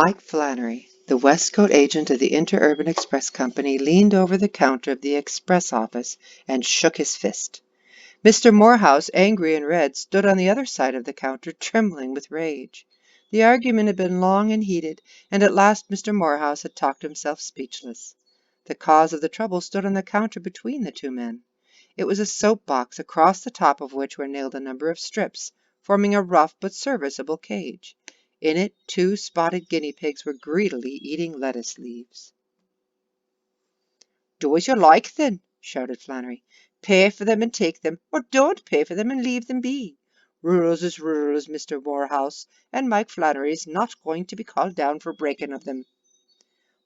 Mike Flannery, the Westcote agent of the Interurban Express Company, leaned over the counter of the express office and shook his fist. Mr. Morehouse, angry and red, stood on the other side of the counter, trembling with rage. The argument had been long and heated, and at last Mr. Morehouse had talked himself speechless. The cause of the trouble stood on the counter between the two men. It was a soap box, across the top of which were nailed a number of strips, forming a rough but serviceable cage. In it, two spotted guinea pigs were greedily eating lettuce leaves. "Do as you like, then," shouted Flannery. "Pay for them and take them, or don't pay for them and leave them be. Rules is rules, Mr. Morehouse, and Mike Flannery's not going to be called down for breaking of them."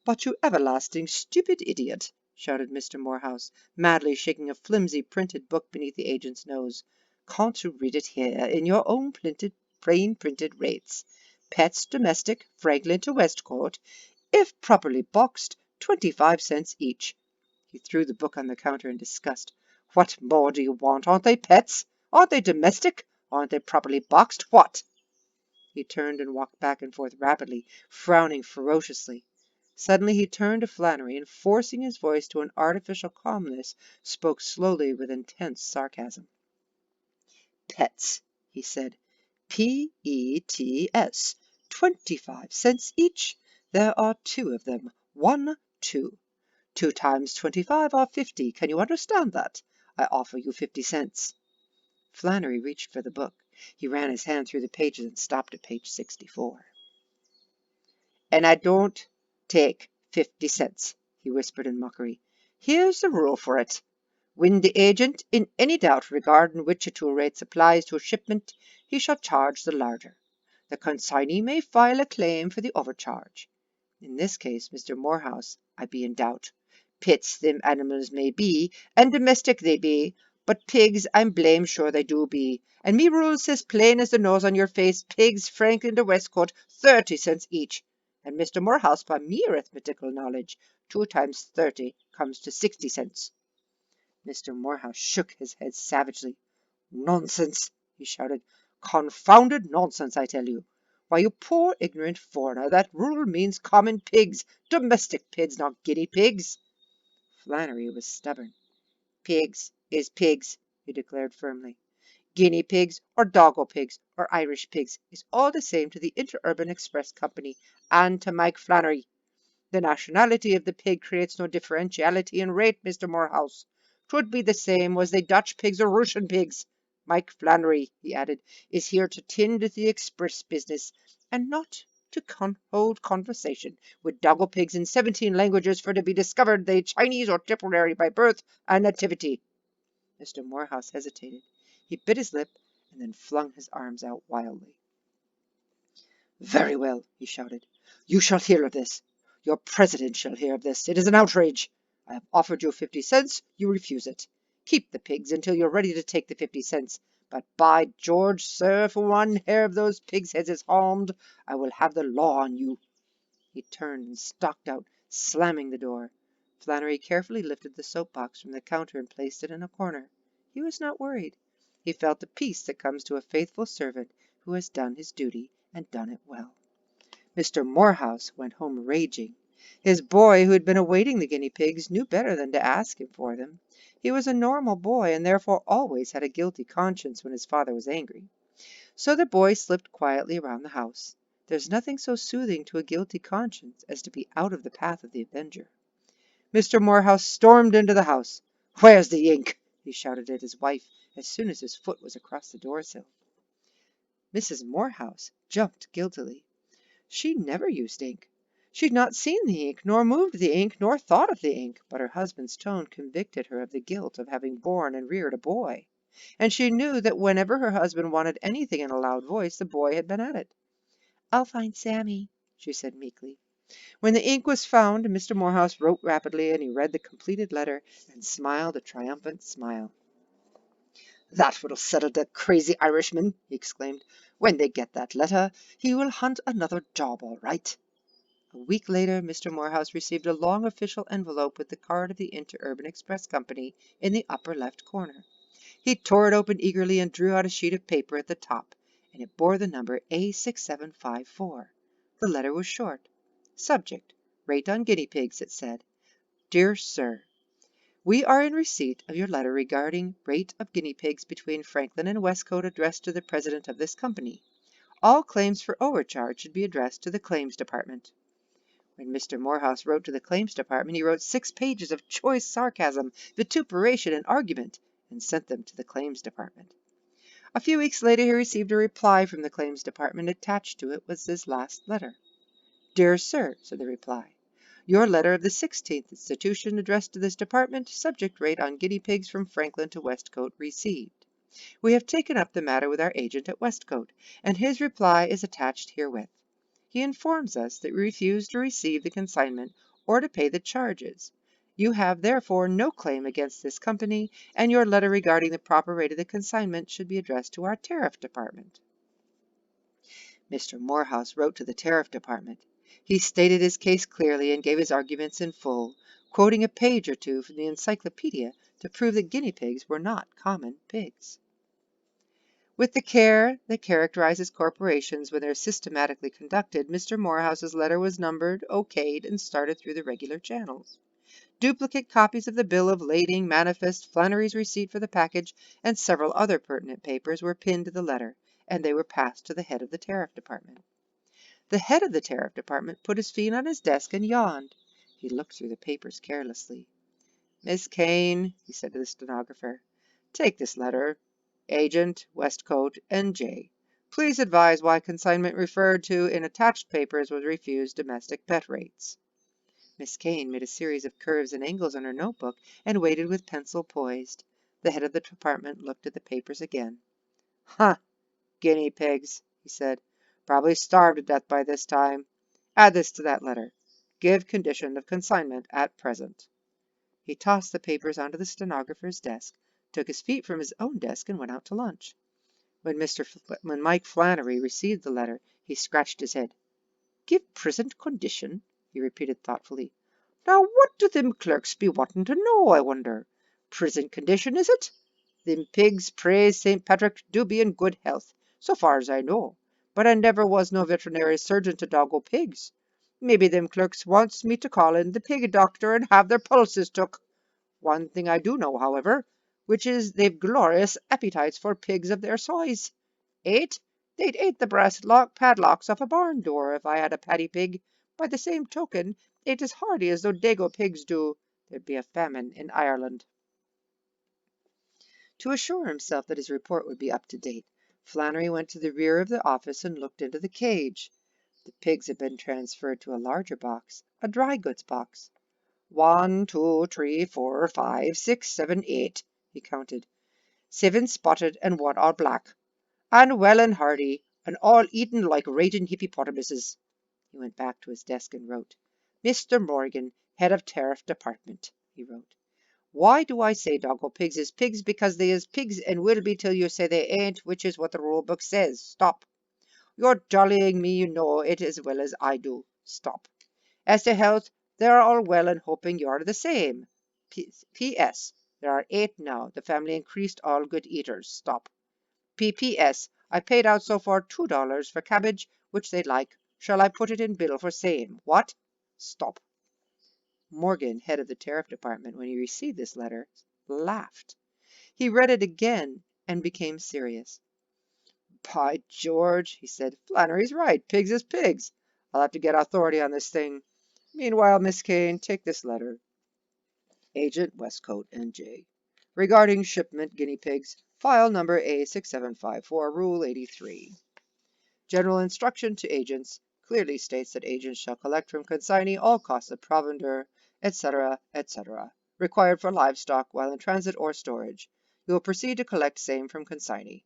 "But you everlasting stupid idiot!" shouted Mr. Morehouse, madly shaking a flimsy printed book beneath the agent's nose. "Can't you read it here, in your own plain printed rates? Pets domestic, Franklin to Westcote, if properly boxed, 25 cents each." He threw the book on the counter in disgust. "What more do you want? Aren't they pets? Aren't they domestic? Aren't they properly boxed? What?" He turned and walked back and forth rapidly, frowning ferociously. Suddenly he turned to Flannery and, forcing his voice to an artificial calmness, spoke slowly with intense sarcasm. "Pets," he said. "P-E-T-S. 25 cents each. There are two of them. 1, 2. 2 times 25 are 50. Can you understand that? I offer you 50 cents. Flannery reached for the book. He ran his hand through the pages and stopped at page 64. "And I don't take 50 cents, he whispered in mockery. "Here's the rule for it. When the agent in any doubt regarding which of two rates applies to a shipment, he shall charge the larger. The consignee may file a claim for the overcharge. In this case, Mr. Morehouse, I be in doubt. Pets them animals may be, and domestic they be, but pigs I'm blame sure they do be, and me rules says plain as the nose on your face, pigs Franklin to Westcote, 30 cents each. And Mr. Morehouse, by me arithmetical knowledge, 2 times 30 comes to 60 cents. Mr. Morehouse shook his head savagely. "Nonsense!" he shouted. "Confounded nonsense, I tell you. Why, you poor ignorant foreigner, that rule means common pigs, domestic pigs, not guinea pigs." Flannery was stubborn. "Pigs is pigs," he declared firmly. "Guinea pigs or doggo pigs or Irish pigs is all the same to the Interurban Express Company and to Mike Flannery. The nationality of the pig creates no differentiality in rate, Mr. Morehouse. 'Twould be the same was they Dutch pigs or Russian pigs. Mike Flannery," he added, "is here to tend to the express business, and not to hold conversation with doggo pigs in 17 languages for to be discovered they Chinese or Tipperary by birth and nativity." Mr. Morehouse hesitated. He bit his lip and then flung his arms out wildly. "Very well," he shouted. "You shall hear of this. Your president shall hear of this. It is an outrage. I have offered you 50 cents. You refuse it. Keep the pigs until you're ready to take the 50 cents. But by George, sir, if one hair of those pigs' heads is harmed, I will have the law on you." He turned and stalked out, slamming the door. Flannery carefully lifted the soap box from the counter and placed it in a corner. He was not worried. He felt the peace that comes to a faithful servant who has done his duty and done it well. Mr. Morehouse went home raging. His boy, who had been awaiting the guinea pigs, knew better than to ask him for them. He was a normal boy, and therefore always had a guilty conscience when his father was angry. So the boy slipped quietly around the house. There's nothing so soothing to a guilty conscience as to be out of the path of the avenger. Mr. Morehouse stormed into the house. "Where's the ink?" he shouted at his wife as soon as his foot was across the door-sill. Mrs. Morehouse jumped guiltily. She never used ink. She'd not seen the ink, nor moved the ink, nor thought of the ink, but her husband's tone convicted her of the guilt of having borne and reared a boy, and she knew that whenever her husband wanted anything in a loud voice, the boy had been at it. "I'll find Sammy," she said meekly. When the ink was found, Mr. Morehouse wrote rapidly, and he read the completed letter and smiled a triumphant smile. "That will settle the crazy Irishman," he exclaimed. "When they get that letter, he will hunt another job all right." A week later, Mr. Morehouse received a long official envelope with the card of the Interurban Express Company in the upper left corner. He tore it open eagerly and drew out a sheet of paper at the top, and it bore the number A6754. The letter was short. Subject, Rate on guinea pigs, it said. Dear Sir, we are in receipt of your letter regarding rate of guinea pigs between Franklin and Westcote addressed to the president of this company. All claims for overcharge should be addressed to the claims department. When Mr. Morehouse wrote to the claims department, he wrote 6 pages of choice sarcasm, vituperation, and argument, and sent them to the claims department. A few weeks later he received a reply from the claims department. Attached to it was his last letter. Dear Sir, said the reply, your letter of the 16th institution addressed to this department, subject rate on guinea pigs from Franklin to Westcote, received. We have taken up the matter with our agent at Westcote, and his reply is attached herewith. He informs us that we refuse to receive the consignment or to pay the charges. You have therefore no claim against this company, and your letter regarding the proper rate of the consignment should be addressed to our tariff department. Mr. Morehouse wrote to the tariff department. He stated his case clearly and gave his arguments in full, quoting a page or two from the encyclopedia to prove that guinea pigs were not common pigs. With the care that characterizes corporations when they are systematically conducted, Mr. Morehouse's letter was numbered, okayed, and started through the regular channels. Duplicate copies of the bill of lading, manifest, Flannery's receipt for the package, and several other pertinent papers were pinned to the letter, and they were passed to the head of the tariff department. The head of the tariff department put his feet on his desk and yawned. He looked through the papers carelessly. Miss Kane, he said to the stenographer, take this letter. Agent, Westcote, N.J. Please advise why consignment referred to in attached papers was refused domestic pet rates. Miss Kane made a series of curves and angles on her notebook and waited with pencil poised. The head of the department looked at the papers again. Huh, guinea pigs, he said. Probably starved to death by this time. Add this to that letter. Give condition of consignment at present. He tossed the papers onto the stenographer's desk, took his feet from his own desk, and went out to lunch. When Mike Flannery received the letter, he scratched his head. Give present condition, he repeated thoughtfully. Now what do them clerks be wanting to know, I wonder? Present condition, is it? Them pigs, praise St. Patrick, do be in good health, so far as I know, but I never was no veterinary surgeon to doggo pigs. Maybe them clerks wants me to call in the pig doctor and have their pulses took. One thing I do know, however, which is they've glorious appetites for pigs of their size. They'd ate the brass padlocks off a barn door if I had a paddy pig. By the same token, ate as hearty as though dago pigs do. There'd be a famine in Ireland. To assure himself that his report would be up to date, Flannery went to the rear of the office and looked into the cage. The pigs had been transferred to a larger box, a dry goods box. 1, 2, 3, 4, 5, 6, 7, 8, he counted. 7 spotted and 1 all black. And well and hearty, and all eaten like raging hippopotamuses. He went back to his desk and wrote. Mr. Morgan, head of tariff department, he wrote. Why do I say doggo pigs is pigs? Because they is pigs and will be till you say they ain't, which is what the rule book says. Stop. You're jollying me, you know it as well as I do. Stop. As to health, they are all well and hoping you're the same. P.S. There are 8 now. The family increased, all good eaters. Stop. P.P.S. I paid out so far $2 for cabbage, which they like. Shall I put it in bill for same? What? Stop. Morgan, head of the tariff department, when he received this letter, laughed. He read it again and became serious. By George, he said, Flannery's right. Pigs is pigs. I'll have to get authority on this thing. Meanwhile, Miss Kane, take this letter. Agent, Westcote, N.J. Regarding shipment guinea pigs, file number A6754, Rule 83. General instruction to agents clearly states that agents shall collect from consignee all costs of provender, etc., etc., required for livestock while in transit or storage. You will proceed to collect same from consignee.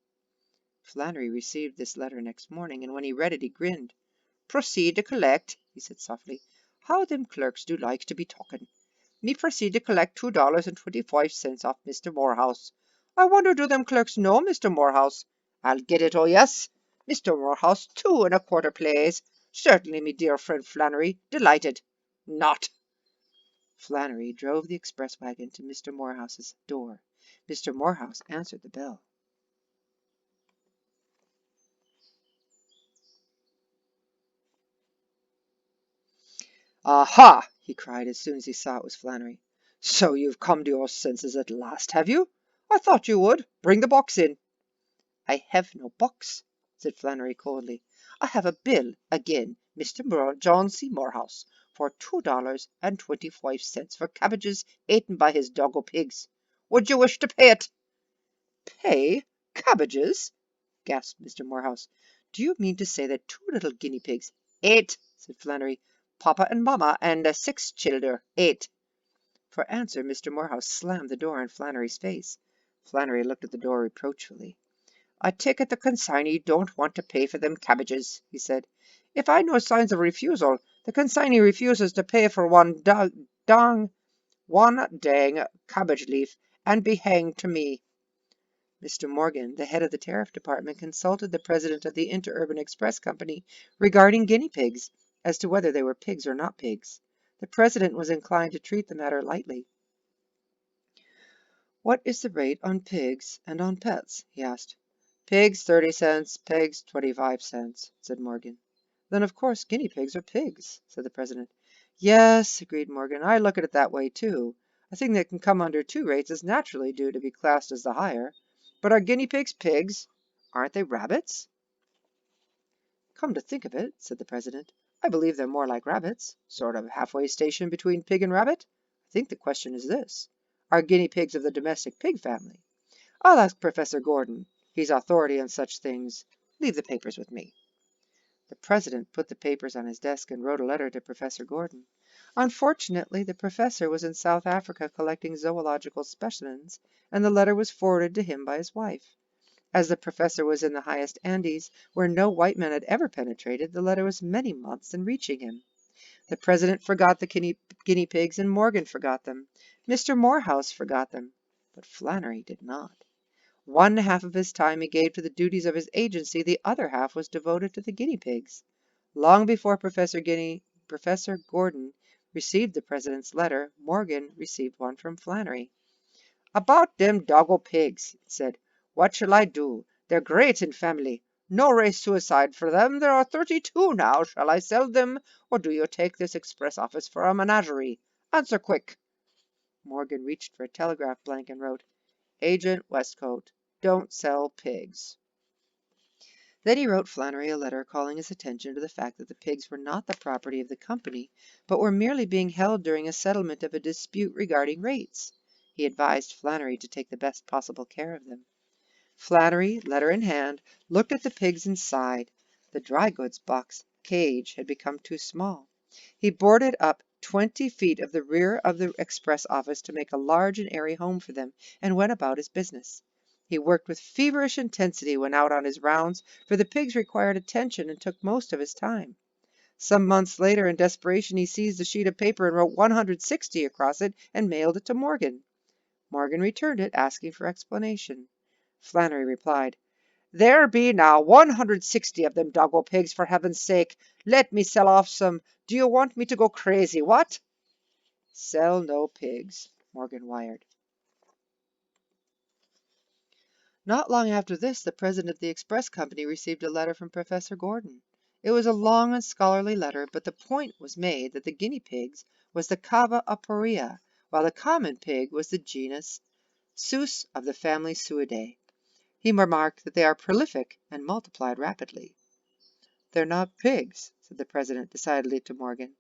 Flannery received this letter next morning, and when he read it, he grinned. Proceed to collect, he said softly. How them clerks do like to be talking. Me proceed to collect $2.25 off Mr. Morehouse. I wonder do them clerks know Mr. Morehouse? I'll get it, oh yes. Mr. Morehouse, 2.25, please. Certainly, me dear friend Flannery. Delighted. Not. Flannery drove the express wagon to Mr. Morehouse's door. Mr. Morehouse answered the bell. Aha! He cried as soon as he saw it was Flannery. So you've come to your senses at last, have you? I thought you would. Bring the box in. I have no box, said Flannery coldly. I have a bill again, Mr. John C. Morehouse, for $2.25 for cabbages eaten by his doggo pigs. Would you wish to pay it? Pay? Cabbages? Gasped Mr. Morehouse. Do you mean to say that 2 little guinea pigs— Eight, said Flannery. Papa and Mamma and 6 childer. 8. For answer, Mr. Morehouse slammed the door in Flannery's face. Flannery looked at the door reproachfully. I take it the consignee don't want to pay for them cabbages, he said. If I know signs of refusal, the consignee refuses to pay for one dang cabbage leaf, and be hanged to me. Mr. Morgan, the head of the tariff department, consulted the president of the Interurban Express Company regarding guinea pigs, as to whether they were pigs or not pigs. The president was inclined to treat the matter lightly. What is the rate on pigs and on pets? He asked. Pigs 30 cents, pigs 25 cents, said Morgan. Then of course guinea pigs are pigs, said the president. Yes, agreed Morgan, I look at it that way too. A thing that can come under 2 rates is naturally due to be classed as the higher. But are guinea pigs pigs? Aren't they rabbits? Come to think of it, said the president, I believe they're more like rabbits, sort of halfway station between pig and rabbit. I think the question is this. Are guinea pigs of the domestic pig family? I'll ask Professor Gordon. He's authority on such things. Leave the papers with me. The president put the papers on his desk and wrote a letter to Professor Gordon. Unfortunately, the professor was in South Africa collecting zoological specimens, and the letter was forwarded to him by his wife. As the professor was in the highest Andes, where no white man had ever penetrated, the letter was many months in reaching him. The president forgot the guinea pigs, and Morgan forgot them. Mr. Morehouse forgot them, but Flannery did not. 1/2 of his time he gave to the duties of his agency, the other half was devoted to the guinea pigs. Long before Professor Gordon received the president's letter, Morgan received one from Flannery. About them doggo pigs, it said. What shall I do? They're great in family. No race suicide for them. There are 32 now. Shall I sell them, or do you take this express office for a menagerie? Answer quick. Morgan reached for a telegraph blank and wrote, Agent Westcote, don't sell pigs. Then he wrote Flannery a letter calling his attention to the fact that the pigs were not the property of the company, but were merely being held during a settlement of a dispute regarding rates. He advised Flannery to take the best possible care of them. Flannery, letter in hand, looked at the pigs and sighed. The dry goods box cage had become too small. He boarded up 20 feet of the rear of the express office to make a large and airy home for them, and went about his business. He worked with feverish intensity when out on his rounds, for the pigs required attention and took most of his time. Some months later, in desperation, he seized a sheet of paper and wrote 160 across it and mailed it to Morgan. Morgan returned it, asking for explanation. Flannery replied, There be now 160 of them doggo pigs, for heaven's sake. Let me sell off some. Do you want me to go crazy, what? Sell no pigs, Morgan wired. Not long after this, the president of the express company received a letter from Professor Gordon. It was a long and scholarly letter, but the point was made that the guinea pigs was the Cava aporea, while the common pig was the genus Sus of the family Suidae. He remarked that they are prolific and multiplied rapidly. They're not pigs, said the president decidedly to Morgan.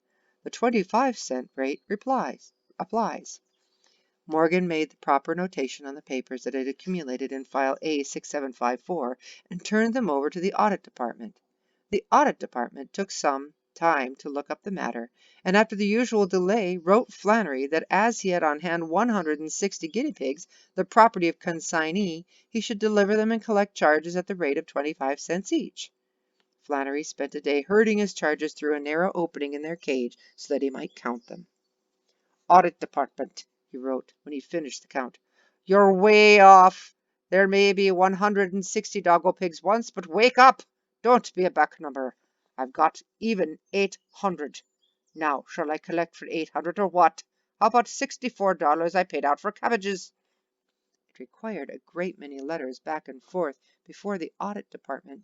The 25-cent rate applies. Morgan made the proper notation on the papers that had accumulated in file A6754 and turned them over to the audit department. The audit department took some time to look up the matter, and after the usual delay wrote Flannery that as he had on hand 160 guinea pigs, the property of consignee, he should deliver them and collect charges at the rate of 25 cents each. Flannery spent a day herding his charges through a narrow opening in their cage so that he might count them. Audit Department, he wrote when he finished the count. You're way off. There may be 160 doggo pigs once, but wake up. Don't be a back number. I've got even 800. Now, shall I collect for 800 or what? How about $64 I paid out for cabbages? It required a great many letters back and forth before the audit department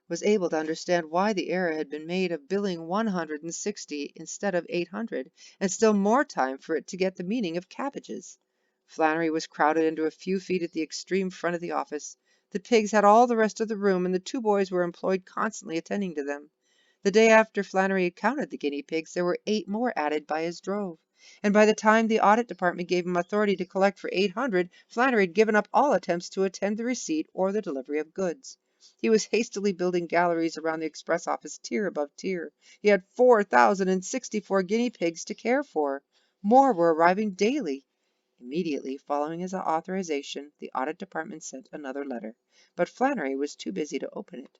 was able to understand why the error had been made of billing 160 instead of 800, and still more time for it to get the meaning of cabbages. Flannery was crowded into a few feet at the extreme front of the office. The pigs had all the rest of the room, and the two boys were employed constantly attending to them. The day after Flannery had counted the guinea pigs, there were 8 more added by his drove. And by the time the audit department gave him authority to collect for 800, Flannery had given up all attempts to attend the receipt or the delivery of goods. He was hastily building galleries around the express office, tier above tier. He had 4,064 guinea pigs to care for. More were arriving daily. Immediately following his authorization, the audit department sent another letter, but Flannery was too busy to open it.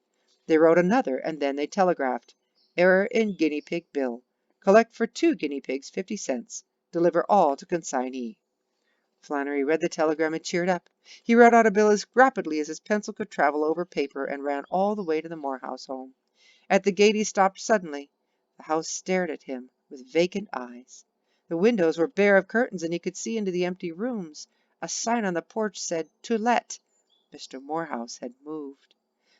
They wrote another, and then they telegraphed, "Error in guinea pig bill. Collect for 2 guinea pigs 50 cents. Deliver all to consignee." Flannery read the telegram and cheered up. He wrote out a bill as rapidly as his pencil could travel over paper and ran all the way to the Morehouse home. At the gate he stopped suddenly. The house stared at him with vacant eyes. The windows were bare of curtains, and he could see into the empty rooms. A sign on the porch said, "To let." Mr. Morehouse had moved.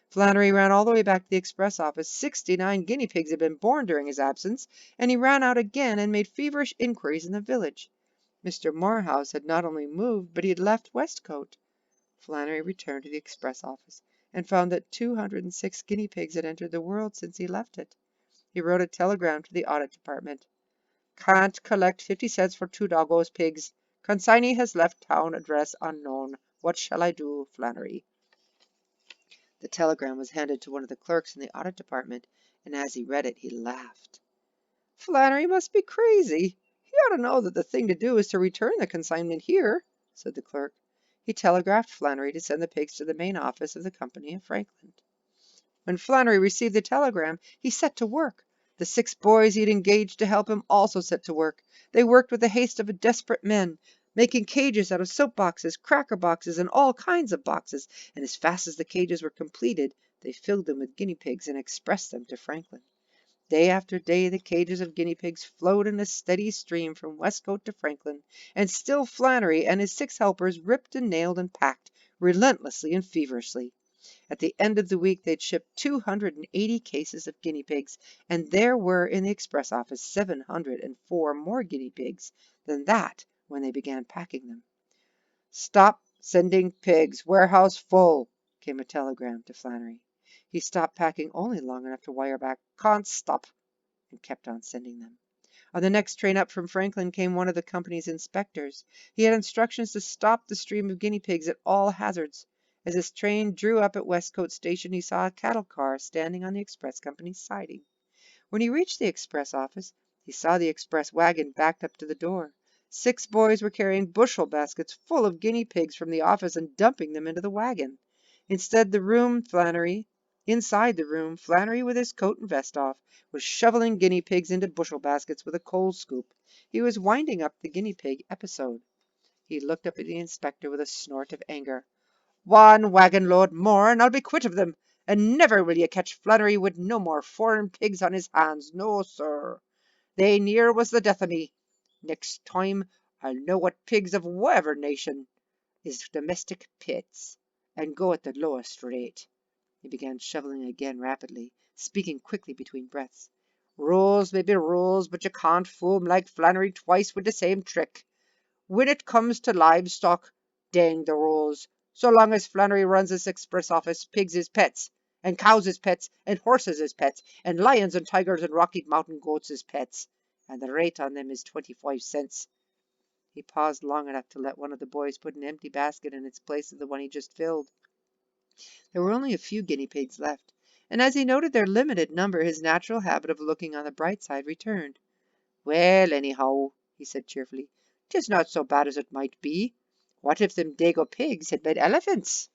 Flannery ran all the way back to the express office. 69 guinea pigs had been born during his absence, and he ran out again and made feverish inquiries in the village. Mr. Morehouse had not only moved, but he had left Westcote. Flannery returned to the express office and found that 206 guinea pigs had entered the world since he left it. He wrote a telegram to the audit department. "Can't collect 50 cents for 2 doggos pigs. Consignee has left town, address unknown. What shall I do, Flannery?" The telegram was handed to one of the clerks in the audit department, and as he read it, he laughed. "Flannery must be crazy. He ought to know that the thing to do is to return the consignment here," said the clerk. He telegraphed Flannery to send the pigs to the main office of the company in Franklin. When Flannery received the telegram, he set to work. The 6 boys he had engaged to help him also set to work. They worked with the haste of desperate men, making cages out of soap boxes, cracker boxes, and all kinds of boxes, and as fast as the cages were completed, they filled them with guinea pigs and expressed them to Franklin. Day after day the cages of guinea pigs flowed in a steady stream from Westcote to Franklin, and still Flannery and his 6 helpers ripped and nailed and packed, relentlessly and feverishly. At the end of the week they'd shipped 280 cases of guinea pigs, and there were in the express office 704 more guinea pigs than that when they began packing them. "Stop sending pigs. Warehouse full," came a telegram to Flannery. He stopped packing only long enough to wire back, "Can't stop," and kept on sending them. On the next train up from Franklin came one of the company's inspectors. He had instructions to stop the stream of guinea pigs at all hazards. As his train drew up at Westcote Station, he saw a cattle car standing on the express company's siding. When he reached the express office, he saw the express wagon backed up to the door. 6 boys were carrying bushel baskets full of guinea pigs from the office and dumping them into the wagon. Inside the room, Flannery, with his coat and vest off, was shoveling guinea pigs into bushel baskets with a coal scoop. He was winding up the guinea pig episode. He looked up at the inspector with a snort of anger. "1 wagon load more, and I'll be quit of them, and never will ye catch Flannery with no more foreign pigs on his hands. No, sir. They near was the death of me. Next time I'll know what pigs of whatever nation is domestic pets, and go at the lowest rate." He began shoveling again rapidly, speaking quickly between breaths. "Rules may be rules, but you can't fool 'em like Flannery twice with the same trick. When it comes to livestock, dang the rules. So long as Flannery runs this express office, pigs is pets, and cows is pets, and horses is pets, and lions and tigers and Rocky Mountain goats is pets, and the rate on them is 25 cents. He paused long enough to let one of the boys put an empty basket in its place of the one he just filled. There were only a few guinea pigs left, and as he noted their limited number, his natural habit of looking on the bright side returned. "Well, anyhow," he said cheerfully, "'tis not so bad as it might be. What if them dago pigs had been elephants?"